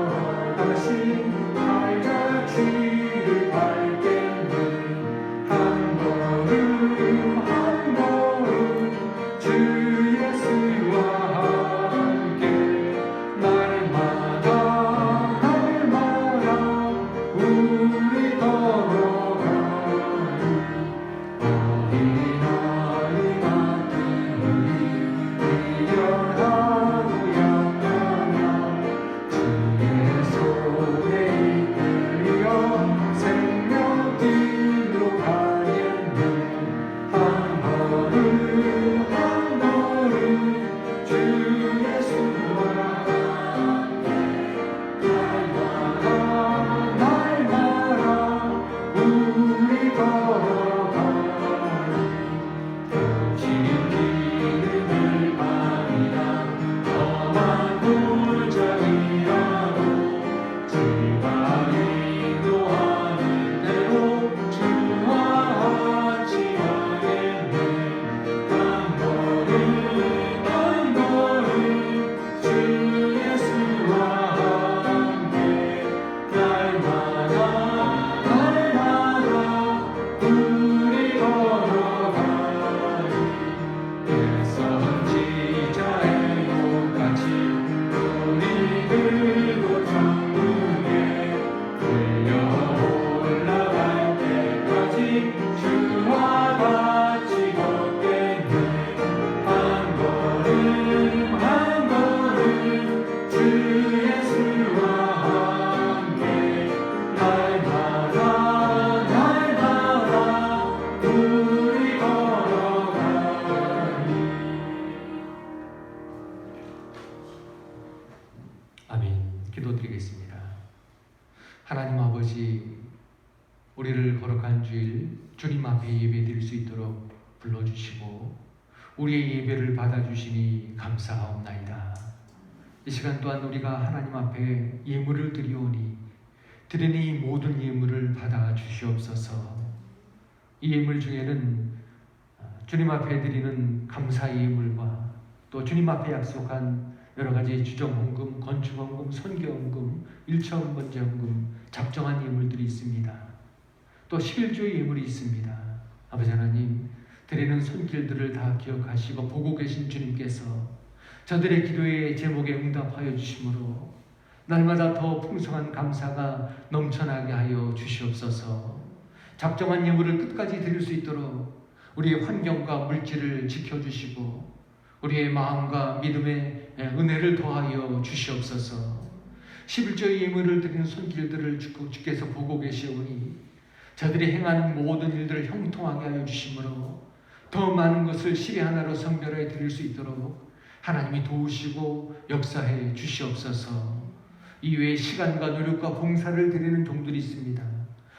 기도드리겠습니다. 하나님 아버지, 우리를 거룩한 주일 주님 앞에 예배드릴 수 있도록 불러주시고 우리의 예배를 받아주시니 감사하옵나이다. 이 시간 또한 우리가 하나님 앞에 예물을 드리오니 드리는 이 모든 예물을 받아 주시옵소서. 이 예물 중에는 주님 앞에 드리는 감사의 예물과 또 주님 앞에 약속한 여러 가지 주정헌금, 건축헌금, 선교헌금, 일차원번제헌금, 작정한 예물들이 있습니다. 또 11조의 예물이 있습니다. 아버지 하나님, 드리는 손길들을 다 기억하시고 보고 계신 주님께서 저들의 기도의 제목에 응답하여 주심으로 날마다 더 풍성한 감사가 넘쳐나게 하여 주시옵소서. 작정한 예물을 끝까지 드릴 수 있도록 우리의 환경과 물질을 지켜주시고 우리의 마음과 믿음의 은혜를 더하여 주시옵소서. 11조의 예물을 드리는 손길들을 주께서 보고 계시오니 저들이 행하는 모든 일들을 형통하게 하여 주심으로 더 많은 것을 시리 하나로 성별해 드릴 수 있도록 하나님이 도우시고 역사해 주시옵소서. 이외에 시간과 노력과 봉사를 드리는 종들이 있습니다.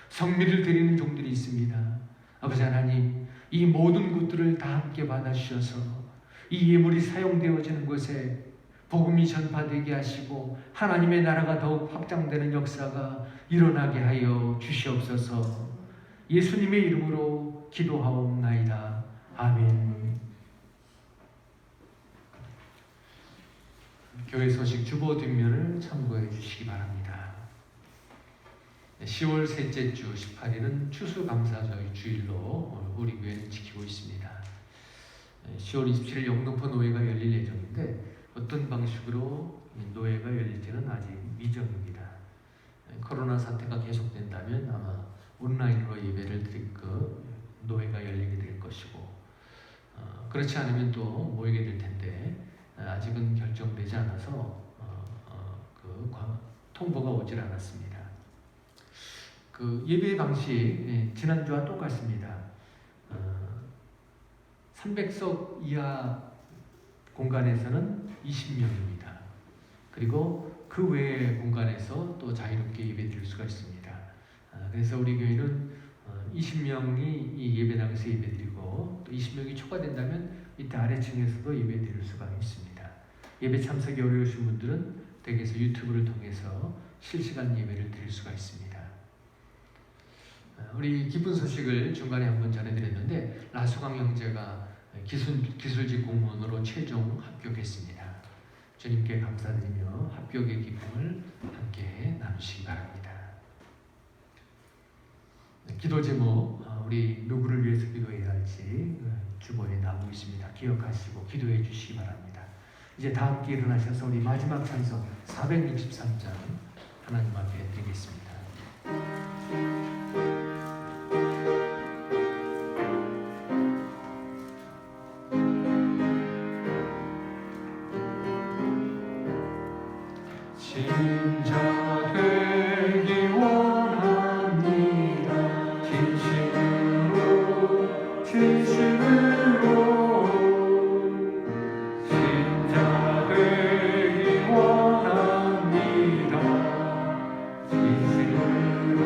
성미를 드리는 종들이 있습니다. 아버지 하나님, 이 모든 것들을 다 함께 받아주셔서 이 예물이 사용되어지는 곳에 복음이 전파되게 하시고 하나님의 나라가 더욱 확장되는 역사가 일어나게 하여 주시옵소서. 예수님의 이름으로 기도하옵나이다. 아멘. 교회 소식 주보 뒷면을 참고해 주시기 바랍니다. 10월 셋째 주 18일은 추수감사절 주일로 우리 교회는 지키고 있습니다. 10월 27일 영등포 노회가 열릴 예정인데 어떤 방식으로 노회가 열릴지는 아직 미정입니다. 코로나 사태가 계속된다면 아마 온라인으로 예배를 드릴 노회가 열리게 될 것이고 그렇지 않으면 또 모이게 될 텐데 아직은 결정되지 않아서 통보가 오질 않았습니다. 예배 방식 지난주와 똑같습니다. 300석 이하 공간에서는 20명입니다. 그리고 그 외의 공간에서 또 자유롭게 예배 드릴 수가 있습니다. 그래서 우리 교회는 20명이 이 예배당에서 예배 드리고 또 20명이 초과된다면 이때 아래층에서도 예배 드릴 수가 있습니다. 예배 참석이 어려우신 분들은 댁에서 유튜브를 통해서 실시간 예배를 드릴 수가 있습니다. 우리 기쁜 소식을 중간에 한번 전해드렸는데 라수강 형제가 기술직 공무원으로 최종 합격했습니다. 주님께 감사드리며 합격의 기쁨을 함께 나누시기 바랍니다. 기도 제목, 우리 누구를 위해서 기도해야 할지 주보에 나오고 있습니다. 기억하시고 기도해 주시기 바랍니다. 이제 다 함께 일어나셔서 우리 마지막 찬송 463장 하나님 앞에 드리겠습니다. 진짜 되기 원합니다. 진심으로 진짜 되기 원합니다. 진심으로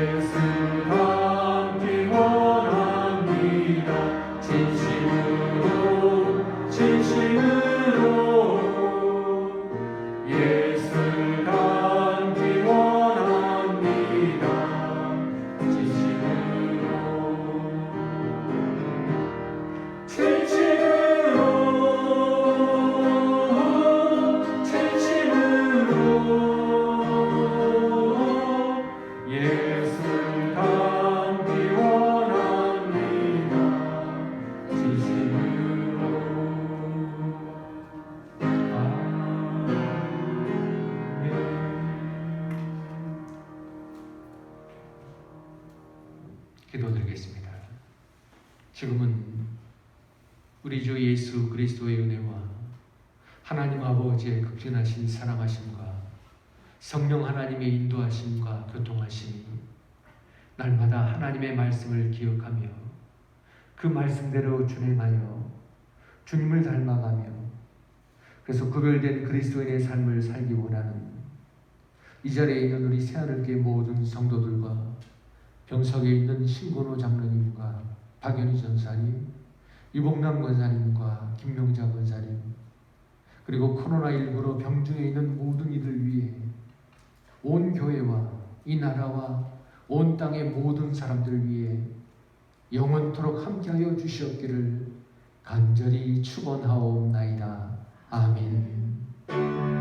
예수 닮기 원합니다. 진심으로 예수 닮기 원합니다. 예수 닮기 원합니다. 진심으로. 아멘. 기도드리겠습니다. 지금은 우리 주 예수 그리스도의 은혜와 하나님 아버지의 극진하신 사랑하심과 성령 하나님의 인도하심과 교통하심이 날마다 하나님의 말씀을 기억하며 그 말씀대로 준행하여 주님을 닮아가며 그래서 구별된 그리스도인의 삶을 살기 원하는 이 자리에 있는 우리 새하늘교회 모든 성도들과 병석에 있는 신건호 장로님과 박연희 전사님, 유복남 권사님과 김명자 권사님, 그리고 코로나19로 병중에 있는 모든 이들 위해 온 교회와 이 나라와 온 땅의 모든 사람들을 위해 영원토록 함께하여 주시옵기를 간절히 축원하옵나이다. 아멘.